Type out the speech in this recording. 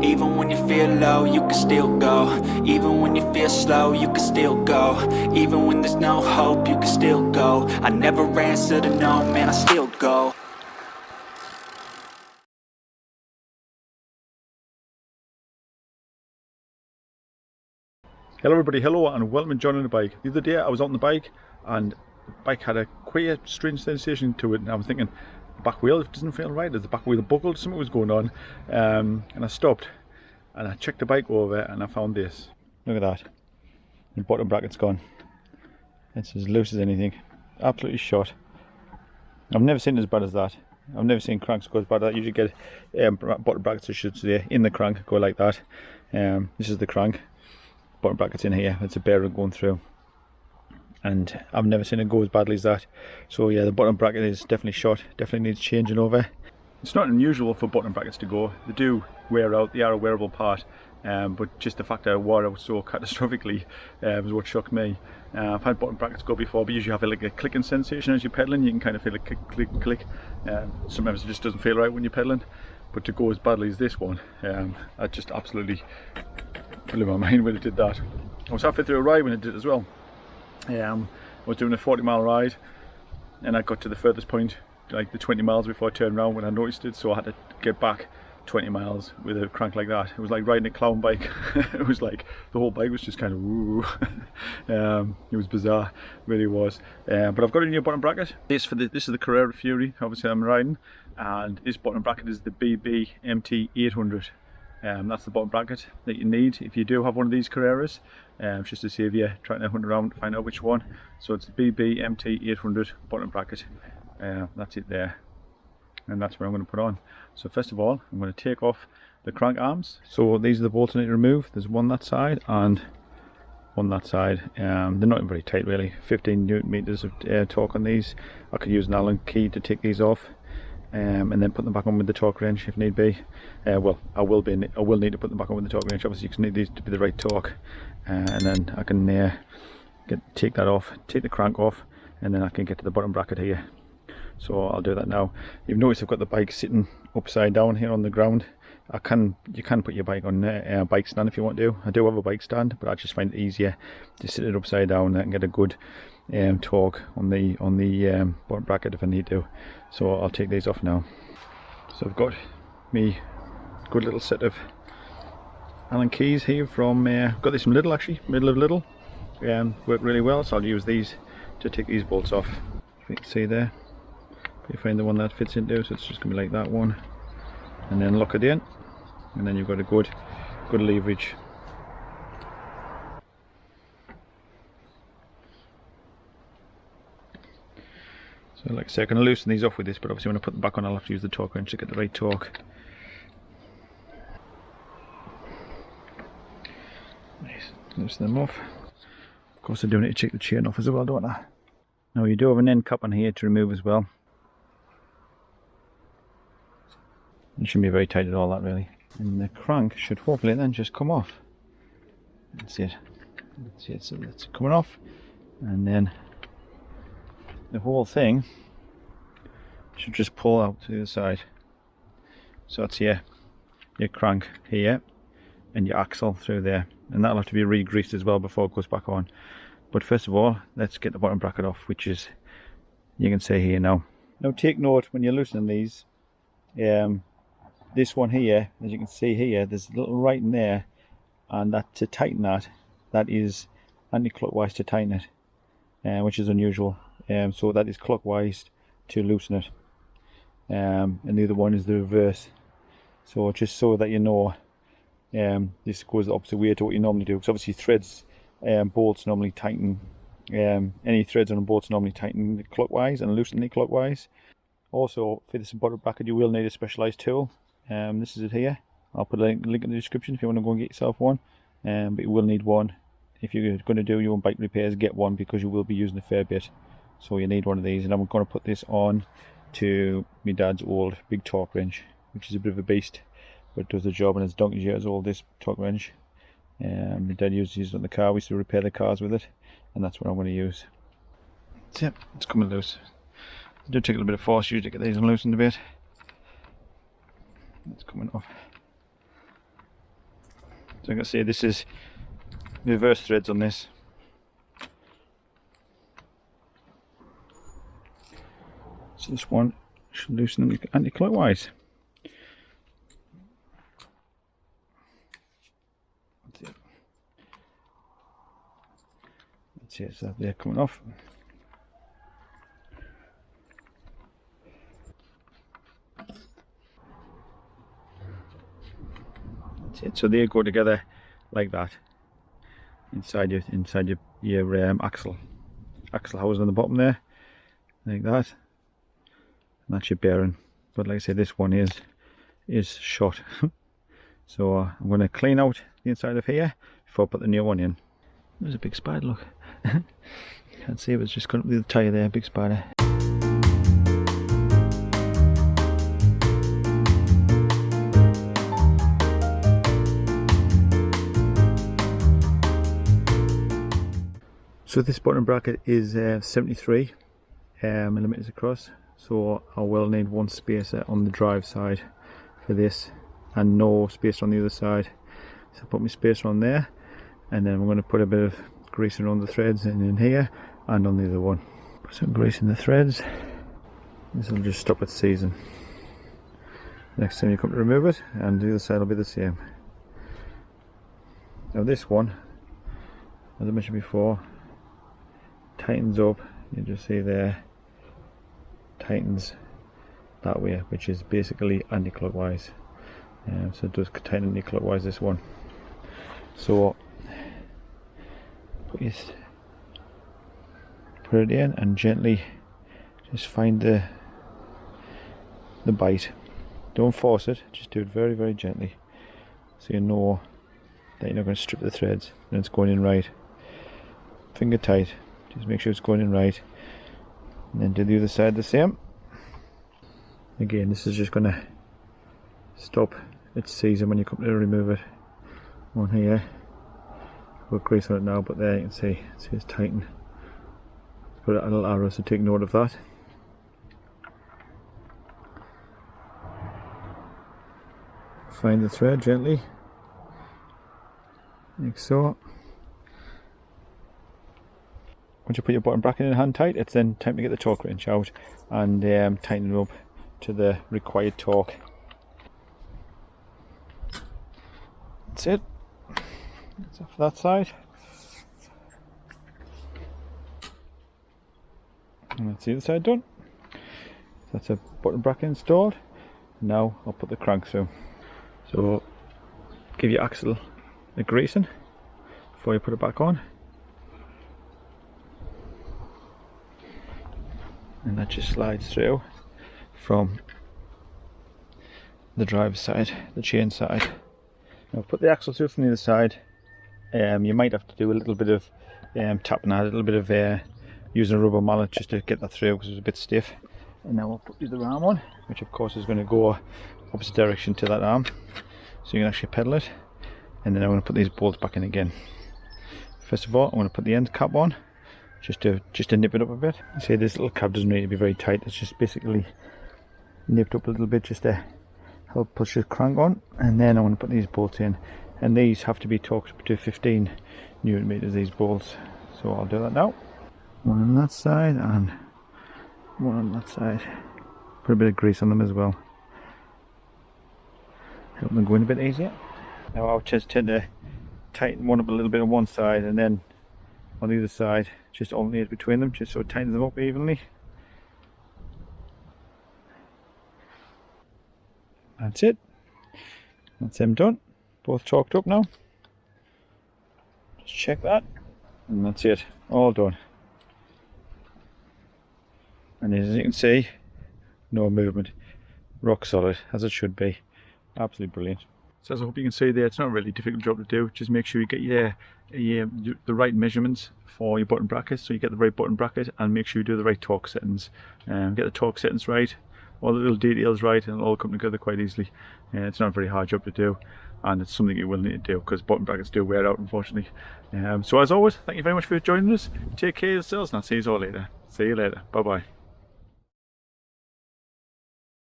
Even when you feel low, you can still go. Even when you feel slow, you can still go. Even when there's no hope, you can still go. I never answer to no, man, I still go. Hello everybody, hello and welcome to joining the bike. The other day I was on the bike and the bike had a quite strange sensation to it, and I was thinking the back wheel doesn't feel right. Is the back wheel buckled? Something was going on, and I stopped and I checked the bike over and I found this. Look at that, the bottom bracket's gone. It's as loose as anything, absolutely shot. I've never seen it as bad as that. I've never seen cranks go as bad as that. You usually get bottom brackets, I should say, in the crank go like that. This is the crank. Bottom brackets in here, it's a bearing going through, and I've never seen it go as badly as that. So yeah, the bottom bracket is definitely shot, definitely needs changing over. It's not unusual for bottom brackets to go. They do wear out, they are a wearable part, but just the fact that it wore out so catastrophically was what shocked me. I've had bottom brackets go before, but usually you have like a clicking sensation as you're pedaling. You can kind of feel a click, click, click. Sometimes it just doesn't feel right when you're pedaling, but to go as badly as this one, I just absolutely blew my mind when it did that. I was halfway through a ride when it did as well. I was doing a 40-mile ride and I got to the furthest point, like the 20 miles before I turned around when I noticed it, so I had to get back 20 miles with a crank like that. It was like riding a clown bike. It was like the whole bike was just kind of woo. It was bizarre, it really was. But I've got a new bottom bracket. This is the Carrera Fury, obviously I'm riding, and this bottom bracket is the BB MT 800. That's the bottom bracket that you need if you do have one of these Carreras, just to save you trying to hunt around to find out which one. So it's the BB MT 800 bottom bracket. That's it there, and that's what I'm going to put on. So first of all, I'm going to take off the crank arms. So these are the bolts I need to remove. There's one that side and one that side. They're not very tight really. 15 newton meters of torque on these. I could use an Allen key to take these off. And then put them back on with the torque wrench if need be. Well, I will need to put them back on with the torque wrench. Obviously, you need these to be the right torque, and then I can take that off, take the crank off, and then I can get to the bottom bracket here. So I'll do that now. You've noticed I've got the bike sitting upside down here on the ground. You can put your bike on a bike stand if you want to. I do have a bike stand, but I just find it easier to sit it upside down and get a good torque on the bottom bracket if I need to. So I'll take these off now. So I've got me good little set of Allen keys here from got this from Lidl, actually, middle of Lidl. Work really well, so I'll use these to take these bolts off. You can see there, you find the one that fits into, so it's just gonna be like that one, and then lock it in, and then you've got a good leverage. So like I say, I can loosen these off with this, but obviously when I put them back on I'll have to use the torque wrench to get the right torque. Nice. Loosen them off. Of course I do need to check the chain off as well, don't I? Now you do have an end cap on here to remove as well. It shouldn't be very tight at all, that really. And the crank should hopefully then just come off. That's it. That's it, so that's coming off. And then the whole thing should just pull out to the other side. So that's your crank here and your axle through there, and that'll have to be re-greased as well before it goes back on. But first of all, let's get the bottom bracket off, which is, you can see here now. Now take note when you're loosening these, this one here, as you can see here, there's a little writing there, and that to tighten that is anti-clockwise to tighten it, which is unusual. So that is clockwise to loosen it, and the other one is the reverse. So just so that you know, this goes the opposite way to what you normally do, because obviously threads, bolts normally tighten, any threads on bolts normally tighten clockwise and loosen it clockwise. Also for this bottom bracket you will need a specialised tool. This is it here. I'll put a link in the description if you want to go and get yourself one, but you will need one. If you're going to do your own bike repairs, get one, because you will be using a fair bit. So you need one of these, and I'm going to put this on to my dad's old big torque wrench, which is a bit of a beast, but it does the job, and it's donkey's years old, this torque wrench. My dad used to use it on the car. We used to repair the cars with it, and that's what I'm going to use. So yeah, it's coming loose. It do take a little bit of force usually to get these unloosened a bit. It's coming off. So I'm going to say this is reverse threads on this. So this one should loosen anti-clockwise. That's it, so they're coming off. That's it, so they go together like that inside your axle housing on the bottom there, like that. And that's your bearing. But like I said, this one is short. So I'm going to clean out the inside of here before I put the new one in. There's a big spider, look. Can't see it, it's just going up the tyre there, big spider. So this bottom bracket is 73 millimeters across, so I will need one spacer on the drive side for this and no spacer on the other side. So I put my spacer on there, and then I'm going to put a bit of grease around the threads and in here and on the other one. Put some grease in the threads. This will just stop it seizing. Next time you come to remove it, and the other side will be the same. Now this one, as I mentioned before, tightens up. You just see there, tightens that way, which is basically anti-clockwise. So it does tighten anti-clockwise, this one. So put it in and gently just find the bite. Don't force it, just do it very, very gently, so you know that you're not going to strip the threads and it's going in right. Finger tight, just make sure it's going in right, and then do the other side the same. Again, this is just going to stop its seizing when you come to remove it. On here, put grease on it now, but there you can see it's tightened. Put a little arrow to take note of that. Find the thread gently, like so. Once you put your bottom bracket in hand tight, it's then time to get the torque wrench out and tighten it up to the required torque. That's it. That's it for that side. And that's the other side done. That's a bottom bracket installed. Now I'll put the crank through. So give your axle a greasing before you put it back on. And that just slides through from the driver's side, the chain side. Now put the axle through from the other side. You might have to do a little bit of tapping out, a little bit of using a rubber mallet just to get that through because it's a bit stiff. And now I'll put the other arm on, which of course is going to go opposite direction to that arm, so you can actually pedal it. And then I'm going to put these bolts back in again. First of all, I'm going to put the end cap on, just to nip it up a bit. You see, this little cap doesn't need to be very tight, it's just basically nipped up a little bit just to help push the crank on. And then I'm going to put these bolts in, and these have to be torqued up to 15 Newton meters, these bolts. So I'll do that now. One on that side and one on that side. Put a bit of grease on them as well, help them go in a bit easier. Now I'll just tend to tighten one up a little bit on one side, and then on the other side just alternate between them, just so it tightens them up evenly. That's it. That's them done. Both torqued up now. Just check that. And that's it. All done. And as you can see, no movement. Rock solid, as it should be. Absolutely brilliant. So as I hope you can see there, it's not a really difficult job to do. Just make sure you get the right measurements for your button brackets, so you get the right button bracket, and make sure you do the right torque settings. Get the torque settings right, all the little details right, and it'll all come together quite easily. It's not a very hard job to do, and it's something you will need to do because button brackets do wear out, unfortunately. So as always, thank you very much for joining us. Take care of yourselves, and I'll see you all later. See you later. Bye bye.